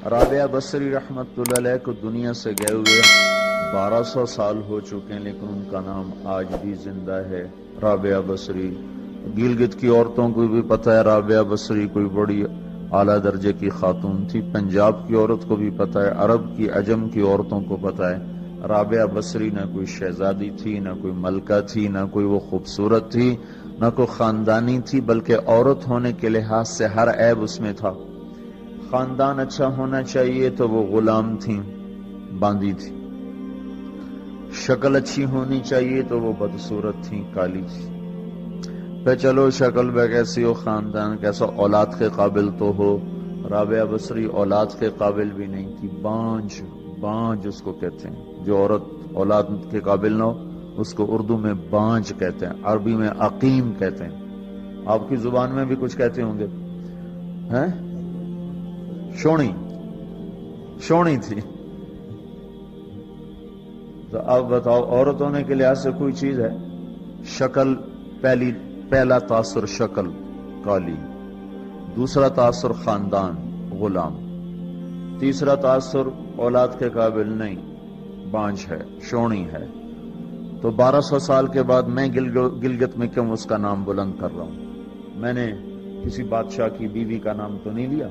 رابعہ بصری رحمت اللہ علیہ کو دنیا سے گئے ہوئے 1200 سال ہو چکے ہیں، لیکن ان کا نام آج بھی زندہ ہے، رابعہ بصری۔ گلگت کی عورتوں کو بھی پتہ ہے رابعہ بصری کوئی بڑی اعلیٰ درجے کی خاتون تھی، پنجاب کی عورت کو بھی پتہ ہے، عرب کی عجم کی عورتوں کو پتہ ہے رابعہ بصری نہ کوئی شہزادی تھی، نہ کوئی ملکہ تھی، نہ کوئی وہ خوبصورت تھی، نہ کوئی خاندانی تھی، بلکہ عورت ہونے کے لحاظ سے ہر عیب اس میں تھا۔ خاندان اچھا ہونا چاہیے تو وہ غلام تھیں، باندی تھی۔ شکل اچھی ہونی چاہیے تو وہ بدصورت تھیں، کالی تھی۔ پہ چلو شکل بے کیسی ہو، خاندان کیسا، اولاد کے قابل تو ہو۔ رابعہ بصری اولاد کے قابل بھی نہیں تھی، بانج اس کو کہتے ہیں، جو عورت اولاد کے قابل نہ ہو اس کو اردو میں بانج کہتے ہیں، عربی میں عقیم کہتے ہیں۔ آپ کی زبان میں بھی کچھ کہتے ہوں گے، ہیں؟ شونی تھی۔ تو اب بتاؤ، عورت ہونے کے لحاظ سے کوئی چیز ہے؟ شکل، پہلا تاثر شکل کالی، دوسرا تاثر خاندان غلام، تیسرا تاثر اولاد کے قابل نہیں، بانج ہے، شونی ہے۔ تو 1200 سال کے بعد میں گلگت میں کیوں اس کا نام بلند کر رہا ہوں؟ میں نے کسی بادشاہ کی بیوی کا نام تو نہیں لیا،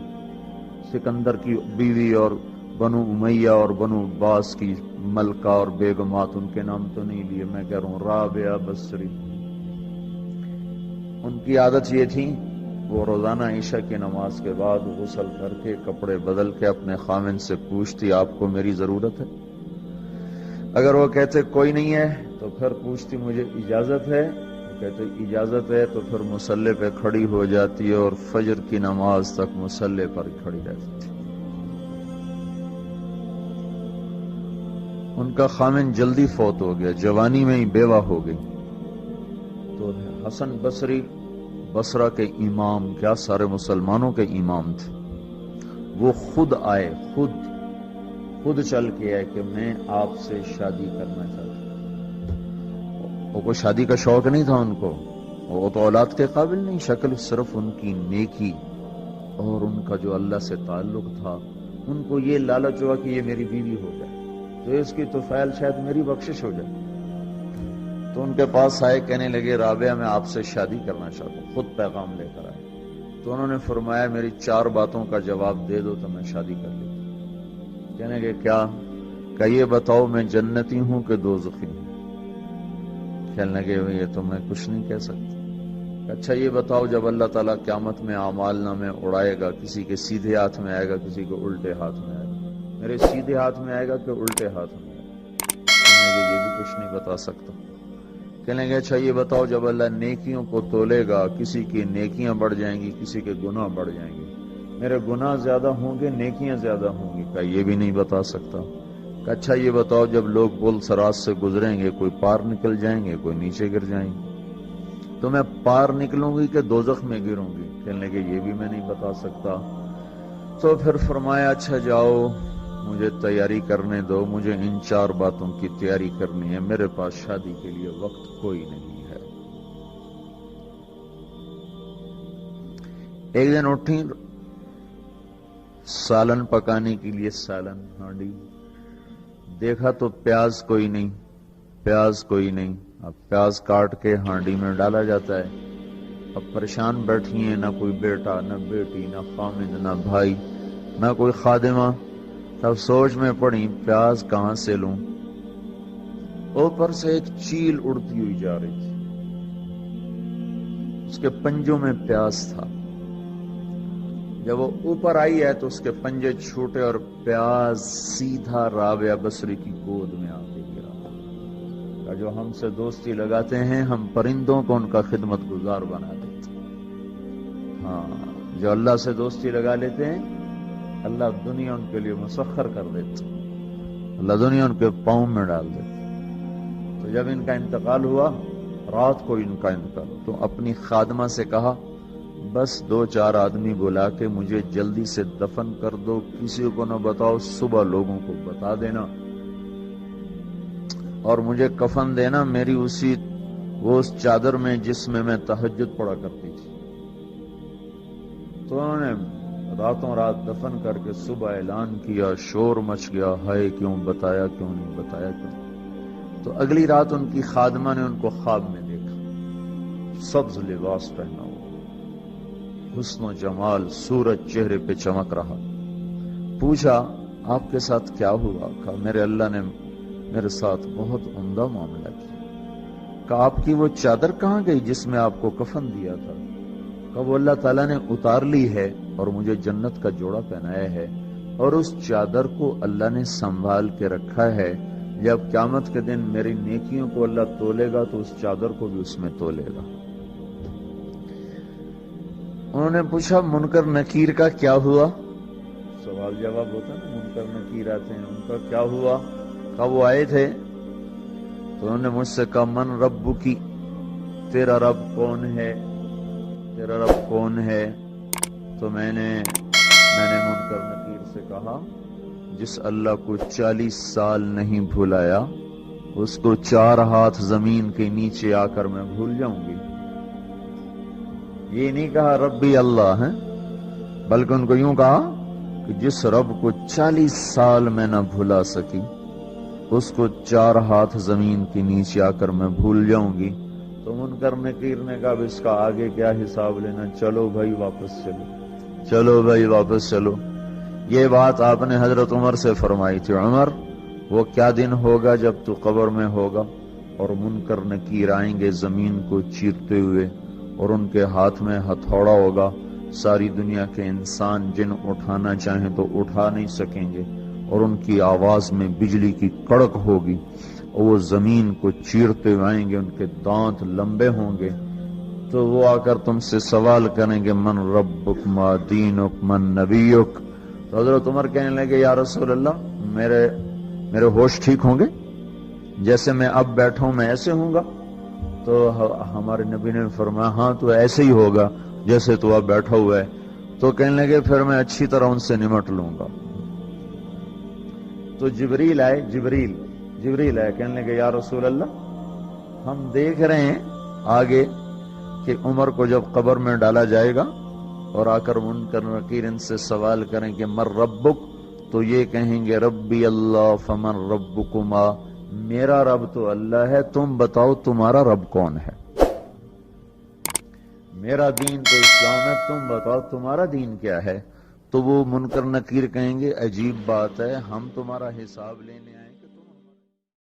سکندر کی بیوی اور بنو امیہ اور بنو عباس کی ملکہ اور بیگمات، ان کے نام تو نہیں لیے۔ میں کہہ رہا ہوں رابعہ بصری، ان کی عادت یہ تھی، وہ روزانہ عشاء کی نماز کے بعد غسل کر کے کپڑے بدل کے اپنے خاوند سے پوچھتی آپ کو میری ضرورت ہے؟ اگر وہ کہتے کوئی نہیں ہے تو پھر پوچھتی مجھے اجازت ہے؟ وہ کہتے اجازت ہے تو پھر مصلی پہ کھڑی ہو جاتی ہے اور فجر کی نماز تک مصلی پر کھڑی رہتی تھی۔ ان کا خاوند جلدی فوت ہو گیا، جوانی میں ہی بیوہ ہو گئی۔ تو حسن بصری بصرہ کے امام، کیا سارے مسلمانوں کے امام تھے، وہ خود آئے، خود چل کے آئے کہ میں آپ سے شادی کرنا چاہتا ہوں۔ وہ کوئی شادی کا شوق نہیں تھا ان کو، وہ تو اولاد کے قابل نہیں، شکل صرف ان کی نیکی اور ان کا جو اللہ سے تعلق تھا، ان کو یہ لالچ ہوا کہ یہ میری بیوی ہو جائے تو اس کی طفیل شاید میری بخشش ہو جائے۔ تو ان کے پاس آئے، کہنے لگے رابعہ میں آپ سے شادی کرنا چاہتا ہوں، خود پیغام لے کر آئے۔ تو انہوں نے فرمایا میری 4 باتوں کا جواب دے دو تو میں شادی کر لیتا ہوں۔ کہنے لگے کیا؟ کہ یہ بتاؤ میں جنتی ہوں کہ دوزخی ہوں؟ کہنے لگے یہ تو میں کچھ نہیں کہہ سکتا۔ اچھا یہ بتاؤ جب اللہ تعالیٰ قیامت میں اعمال نامے اڑائے گا، کسی کے سیدھے ہاتھ میں آئے گا، کسی کے الٹے ہاتھ میں آئے گا، میرے سیدھے ہاتھ میں آئے گا کہ الٹے ہاتھ میں آئے گا؟ کہنے لگے یہ بھی کچھ نہیں بتا سکتا۔ کہنے لگے اچھا یہ بتاؤ جب اللہ نیکیوں کو تولے گا، کسی کی نیکیاں بڑھ جائیں گی، کسی کے گناہ بڑھ جائیں گے، میرے گناہ زیادہ ہوں گے، نیکیاں زیادہ ہوں گی؟ کہا یہ بھی نہیں بتا سکتا۔ کہ اچھا یہ بتاؤ جب لوگ پل صراط سے گزریں گے، کوئی پار نکل جائیں گے، کوئی نیچے گر جائیں گے، تو میں پار نکلوں گی کہ دوزخ میں گروں گی؟ کہنے لگے یہ بھی میں نہیں بتا سکتا۔ تو پھر فرمایا اچھا جاؤ مجھے تیاری کرنے دو، مجھے ان 4 باتوں کی تیاری کرنی ہے، میرے پاس شادی کے لیے وقت کوئی نہیں ہے۔ ایک دن اٹھی، سالن پکانے کے لیے سالن ہانڈی، دیکھا تو پیاز کوئی نہیں، اب پیاز کاٹ کے ہانڈی میں ڈالا جاتا ہے۔ اب پریشان بیٹھی ہیں، نہ کوئی بیٹا، نہ بیٹی، نہ خامد، نہ بھائی، نہ کوئی خادمہ۔ تب سوچ میں پڑی پیاز کہاں سے لوں؟ اوپر سے ایک چیل اڑتی ہوئی جا رہی تھی، اس کے پنجوں میں پیاز تھا۔ جب وہ اوپر آئی ہے تو اس کے پنجے چھوٹے اور پیاز سیدھا رابعہ بصری کی گود میں آ کے گرا۔ جو ہم سے دوستی لگاتے ہیں ہم پرندوں کو ان کا خدمت گزار بنا دیتے ہیں، ہاں جو اللہ سے دوستی لگا لیتے ہیں اللہ دنیا ان کے لیے مسخر کر دیتے، اللہ دنیا ان کے پاؤں میں ڈال دیتے۔ تو جب ان کا انتقال ہوا، رات کو ان کا انتقال ہوا، تو اپنی خادمہ سے کہا بس 2-4 آدمی بلا کے مجھے جلدی سے دفن کر دو، کسی کو نہ بتاؤ، صبح لوگوں کو بتا دینا اور مجھے کفن دینا میری اس چادر میں جس میں میں تہجد پڑھا کرتی تھی۔ تو انہوں نے راتوں رات دفن کر کے صبح اعلان کیا، شور مچ گیا، ہائے کیوں بتایا، کیوں نہیں بتایا، کیوں؟ تو اگلی رات ان کی خادمہ نے ان کو خواب میں دیکھا، سبز لباس پہنا ہوا، حسن و جمال، سورج چہرے پہ چمک رہا۔ پوچھا آپ کے ساتھ کیا ہوا؟ کہا میرے اللہ نے میرے ساتھ بہت عمدہ معاملہ کیا۔ کہا آپ کی وہ چادر کہاں گئی جس میں آپ کو کفن دیا تھا؟ کہا وہ اللہ تعالیٰ نے اتار لی ہے اور مجھے جنت کا جوڑا پہنایا ہے، اور اس چادر کو اللہ نے سنبھال کے رکھا ہے، جب قیامت کے دن میری نیکیوں کو اللہ تولے گا تو اس چادر کو بھی اس میں تولے گا۔ انہوں نے پوچھا منکر نکیر کا کیا ہوا؟ سوال جواب ہوتا ہے نا، منکر نکیر آتے ہیں، ان کا کیا ہوا؟ کہا وہ آئے تھے تو انہوں نے مجھ سے کہا من رب کی، تیرا رب کون ہے، تیرا رب کون ہے؟ تو میں نے منکر نکیر سے کہا جس اللہ کو 40 سال نہیں بھلایا اس کو 4 ہاتھ زمین کے نیچے آ کر میں بھول جاؤں گی۔ یہ نہیں کہا ربی اللہ ہے، بلکہ ان کو یوں کہا کہ جس رب کو 40 سال میں نہ بھلا سکی اس کو 4 ہاتھ زمین کے نیچے آ کر میں بھول جاؤں گی۔ تو منکر نکیر نے کہا اس کا آگے کیا حساب لینا، چلو بھائی واپس چلو، چلو بھائی واپس چلو۔ یہ بات آپ نے حضرت عمر سے فرمائی تھی، عمر وہ کیا دن ہوگا جب تو قبر میں ہوگا اور منکر نکیر آئیں گے زمین کو چیرتے ہوئے، اور ان کے ہاتھ میں ہتھوڑا ہوگا، ساری دنیا کے انسان جن اٹھانا چاہیں تو اٹھا نہیں سکیں گے، اور ان کی آواز میں بجلی کی کڑک ہوگی، اور وہ زمین کو چیرتے ہوئے آئیں گے، ان کے دانت لمبے ہوں گے، تو وہ آ کر تم سے سوال کریں گے من ربک ما دینک من نبیک۔ تو حضرت عمر کہنے لگے یا رسول اللہ میرے ہوش ٹھیک ہوں گے؟ جیسے میں اب بیٹھا ہوں میں ایسے ہوں گا؟ تو ہمارے نبی نے فرمایا ہاں تو ایسے ہی ہوگا جیسے تو اب بیٹھا ہوا ہے۔ تو کہنے لگے پھر میں اچھی طرح ان سے نمٹ لوں گا۔ تو جبریل آئے، جبریل آئے، کہنے لگے یا رسول اللہ ہم دیکھ رہے ہیں آگے کہ عمر کو جب قبر میں ڈالا جائے گا اور آ کر منکر نکیر ان سے سوال کریں کہ مر ربک، تو یہ کہیں گے ربی اللہ فمن ربکما، میرا رب تو اللہ ہے، تم بتاؤ تمہارا رب کون ہے؟ میرا دین تو اسلام ہے، تم بتاؤ تمہارا دین کیا ہے؟ تو وہ منکر نکیر کہیں گے عجیب بات ہے، ہم تمہارا حساب لینے آئے